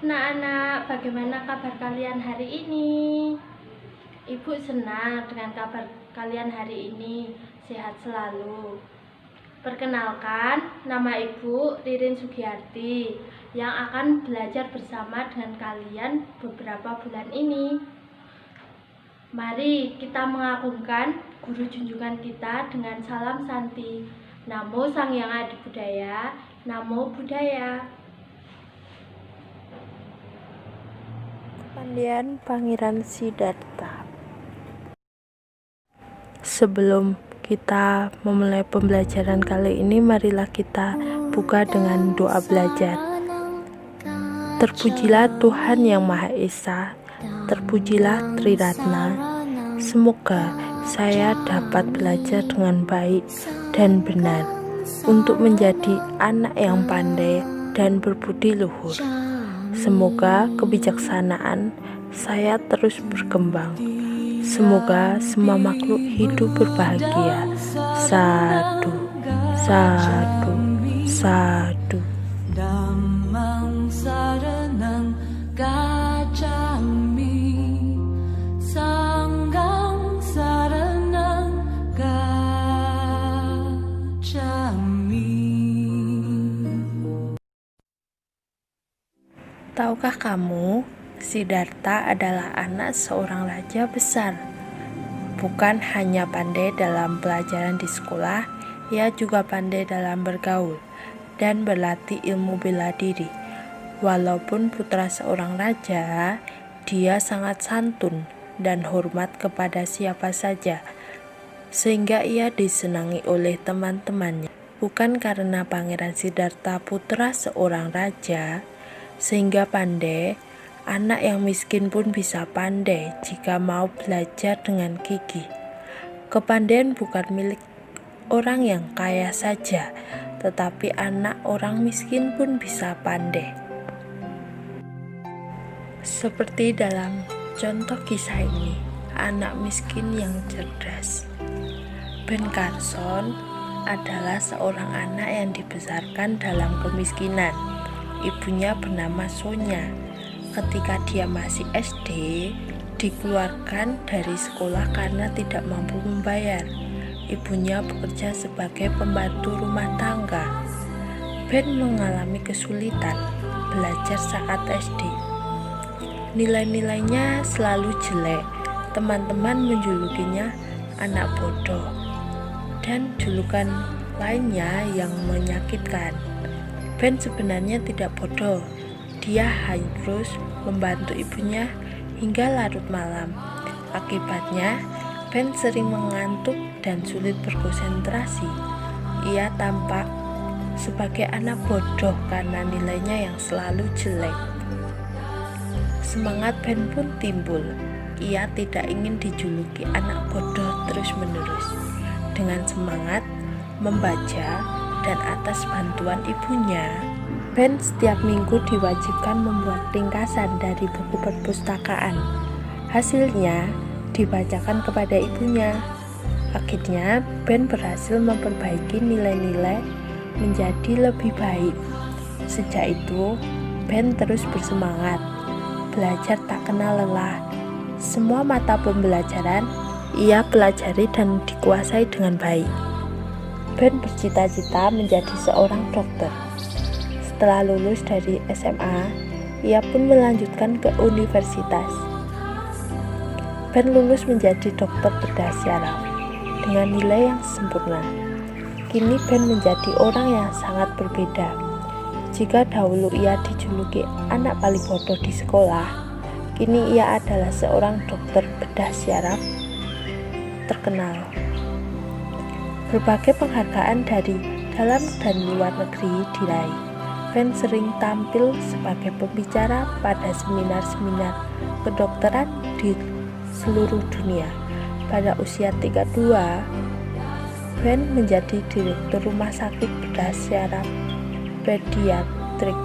Anak-anak, bagaimana kabar kalian hari ini? Ibu senang dengan kabar kalian hari ini, sehat selalu. Perkenalkan, nama Ibu Ririn Sugiyarti yang akan belajar bersama dengan kalian beberapa bulan ini. Mari kita mengagungkan guru junjungan kita dengan salam santi. Namo Sang Hyang Adi Budaya, Namo Buddhaya. Kepandian Pangeran Siddhartha. Sebelum kita memulai pembelajaran kali ini, marilah kita buka dengan doa belajar. Terpujilah Tuhan Yang Maha Esa, terpujilah Triratna. Semoga saya dapat belajar dengan baik dan benar untuk menjadi anak yang pandai dan berbudi luhur. Semoga kebijaksanaan saya terus berkembang. Semoga semua makhluk hidup berbahagia. Sadu, sadu, sadu. Dhammang saranang gacchami, sanghang saranang gacchami. Tahukah kamu, Siddhartha adalah anak seorang raja besar. Bukan hanya pandai dalam pelajaran di sekolah, ia juga pandai dalam bergaul dan berlatih ilmu bela diri. Walaupun putra seorang raja, dia sangat santun dan hormat kepada siapa saja, sehingga ia disenangi oleh teman-temannya. Bukan karena Pangeran Siddhartha putra seorang raja, sehingga pandai, anak yang miskin pun bisa pandai jika mau belajar dengan gigih. Kepandaian bukan milik orang yang kaya saja, tetapi anak orang miskin pun bisa pandai. Seperti dalam contoh kisah ini, anak miskin yang cerdas. Ben Carson adalah seorang anak yang dibesarkan dalam kemiskinan. Ibunya bernama Sonya. Ketika dia masih SD, dikeluarkan dari sekolah karena tidak mampu membayar. Ibunya bekerja sebagai pembantu rumah tangga. Ben mengalami kesulitan belajar saat SD. Nilai-nilainya selalu jelek. Teman-teman menjulukinya anak bodoh dan julukan lainnya yang menyakitkan. Ben sebenarnya tidak bodoh. Dia harus membantu ibunya hingga larut malam. Akibatnya, Ben sering mengantuk dan sulit berkonsentrasi. Ia tampak sebagai anak bodoh karena nilainya yang selalu jelek. Semangat Ben pun timbul. Ia tidak ingin dijuluki anak bodoh terus-menerus. Dengan semangat membaca dan atas bantuan ibunya, Ben setiap minggu diwajibkan membuat ringkasan dari buku perpustakaan. Hasilnya dibacakan kepada ibunya. Akhirnya Ben berhasil memperbaiki nilai-nilai menjadi lebih baik. Sejak itu Ben terus bersemangat, belajar tak kenal lelah. Semua mata pembelajaran ia pelajari dan dikuasai dengan baik. Ben bercita-cita menjadi seorang dokter. Setelah lulus dari SMA, ia pun melanjutkan ke universitas. Ben lulus menjadi dokter bedah syaraf dengan nilai yang sempurna. Kini Ben menjadi orang yang sangat berbeda. Jika dahulu ia dijuluki anak paling bodoh di sekolah, kini ia adalah seorang dokter bedah syaraf terkenal. Berbagai penghargaan dari dalam dan luar negeri diraih. Ben sering tampil sebagai pembicara pada seminar-seminar kedokteran di seluruh dunia. Pada usia 32, Ben menjadi direktur rumah sakit bedah syaraf pediatrik.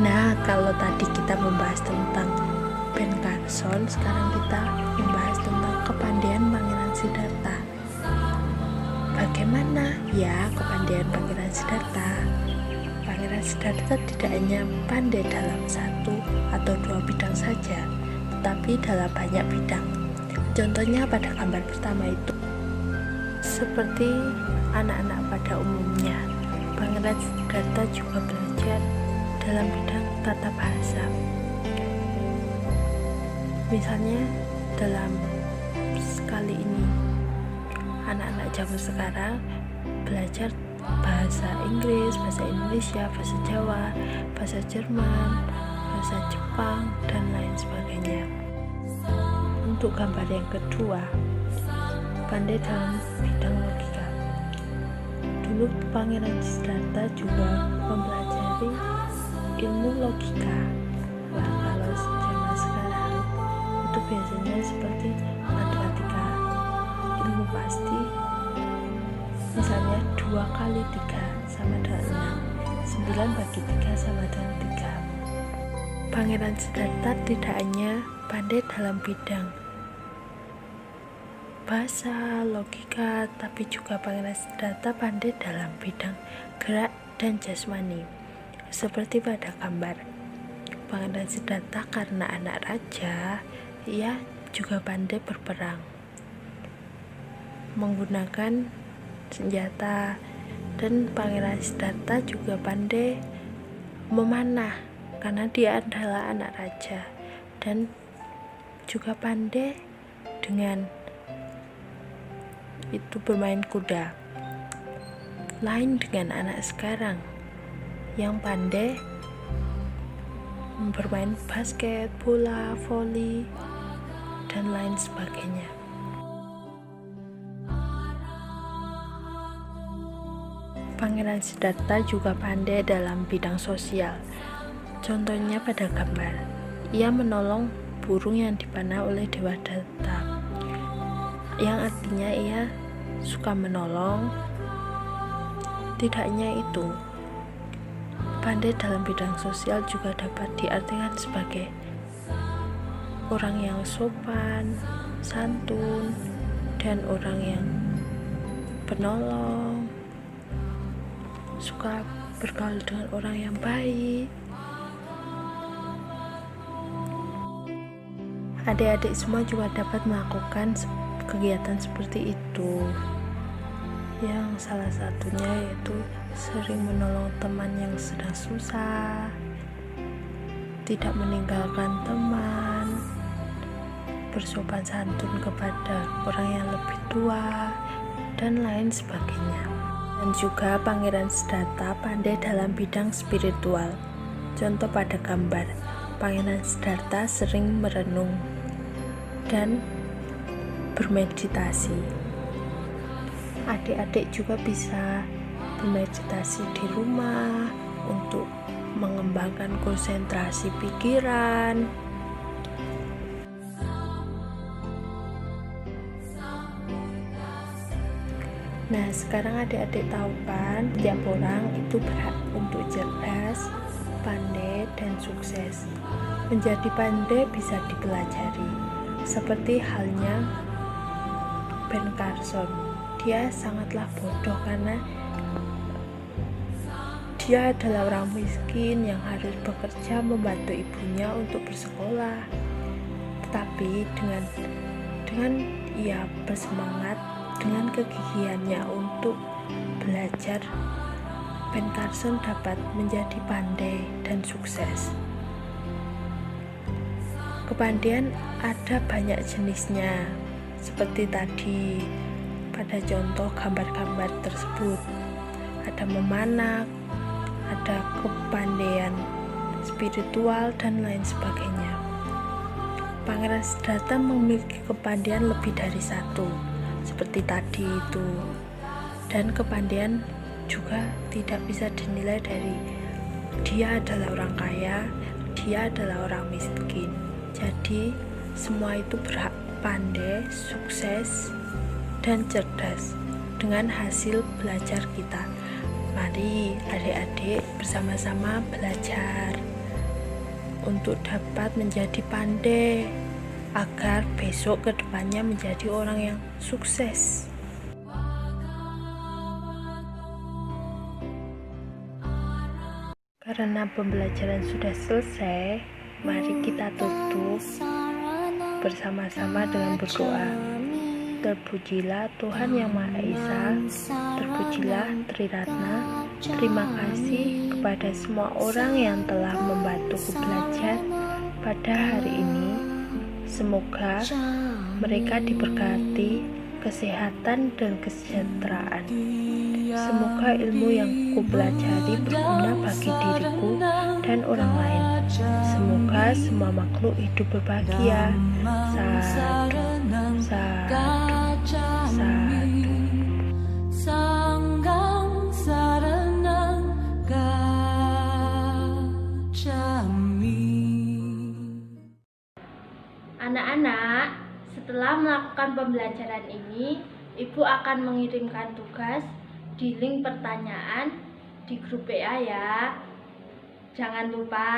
Nah, kalau tadi kita membahas tentang Ben Carson, sekarang kita membahas tentang kepandaian Pangeran Siddhartha. Bagaimana ya kepandaian Pangeran Siddhartha? Pangeran Siddhartha tidak hanya pandai dalam satu atau dua bidang saja, tetapi dalam banyak bidang. Contohnya pada gambar pertama itu, seperti anak-anak pada umumnya, Pangeran Siddhartha juga belajar dalam bidang tata bahasa. Misalnya dalam sekali ini, anak-anak zaman sekarang belajar bahasa Inggris, bahasa Indonesia, bahasa Jawa, bahasa Jerman, bahasa Jepang, dan lain sebagainya. Untuk gambar yang kedua, pandai dalam bidang logika. Dulu Pangeran Siddhartha juga mempelajari ilmu logika. Nah, kalau zaman sekarang itu biasanya seperti matematika, ilmu pasti. Misalnya 2 kali 3 sama dengan 6, 9 bagi 3 sama dengan 3. Pangeran Siddhartha tidak hanya pandai dalam bidang bahasa, logika, tapi juga Pangeran Siddhartha pandai dalam bidang gerak dan jasmani. Seperti pada gambar, Pangeran Siddhartha karena anak raja, ia juga pandai berperang, menggunakan senjata, dan Pangeran Siddhartha juga pandai memanah karena dia adalah anak raja, dan juga pandai dengan itu bermain kuda. Lain dengan anak sekarang yang pandai bermain basket, bola, voli, dan lain sebagainya. Pangeran Siddhartha juga pandai dalam bidang sosial. Contohnya pada gambar, ia menolong burung yang dipanah oleh Dewa Datta, yang artinya ia suka menolong. Tidak hanya itu, pandai dalam bidang sosial juga dapat diartikan sebagai orang yang sopan, santun, dan orang yang penolong, suka bergaul dengan orang yang baik. Adik-adik semua juga dapat melakukan kegiatan seperti itu, yang salah satunya yaitu sering menolong teman yang sedang susah, tidak meninggalkan teman, bersopan santun kepada orang yang lebih tua, dan lain sebagainya. Dan juga Pangeran Siddhartha pandai dalam bidang spiritual. Contoh pada gambar, Pangeran Siddhartha sering merenung dan bermeditasi. Adik-adik juga bisa bermeditasi di rumah untuk mengembangkan konsentrasi pikiran. Nah, sekarang adik-adik tahu kan, setiap orang itu berhak untuk cerdas, pandai, dan sukses. Menjadi pandai bisa dipelajari, seperti halnya Ben Carson. Dia sangatlah bodoh karena dia adalah orang miskin yang harus bekerja membantu ibunya untuk bersekolah. Tetapi dengan ia bersemangat, dengan kegigihannya untuk belajar, Ben Carson dapat menjadi pandai dan sukses. Kepandaian ada banyak jenisnya, seperti tadi pada contoh gambar-gambar tersebut. Ada memanah, ada kepandaian spiritual, dan lain sebagainya. Pangeran Siddhartha memiliki kepandaian lebih dari satu, seperti tadi itu. Dan kepandaian juga tidak bisa dinilai dari dia adalah orang kaya, dia adalah orang miskin. Jadi semua itu berhak pandai, sukses, dan cerdas dengan hasil belajar kita. Mari adik-adik bersama-sama belajar untuk dapat menjadi pandai, agar besok kedepannya menjadi orang yang sukses. Karena pembelajaran sudah selesai, mari kita tutup bersama-sama dengan berdoa. Terpujilah Tuhan Yang Maha Esa, terpujilah Triratna. Terima kasih kepada semua orang yang telah membantuku belajar pada hari ini. Semoga mereka diberkati kesehatan dan kesejahteraan. Semoga ilmu yang kupelajari berguna bagi diriku dan orang lain. Semoga semua makhluk hidup berbahagia. Sadu, sadu, sadu. Sanggang saranang gacchami. Anak-anak, setelah melakukan pembelajaran ini, Ibu akan mengirimkan tugas di link pertanyaan di grup WA ya. Jangan lupa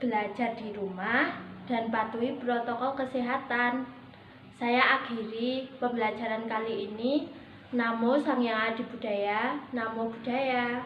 belajar di rumah dan patuhi protokol kesehatan. Saya akhiri pembelajaran kali ini. Namo Sang Hyang Adi Budaya, Namo Buddhaya.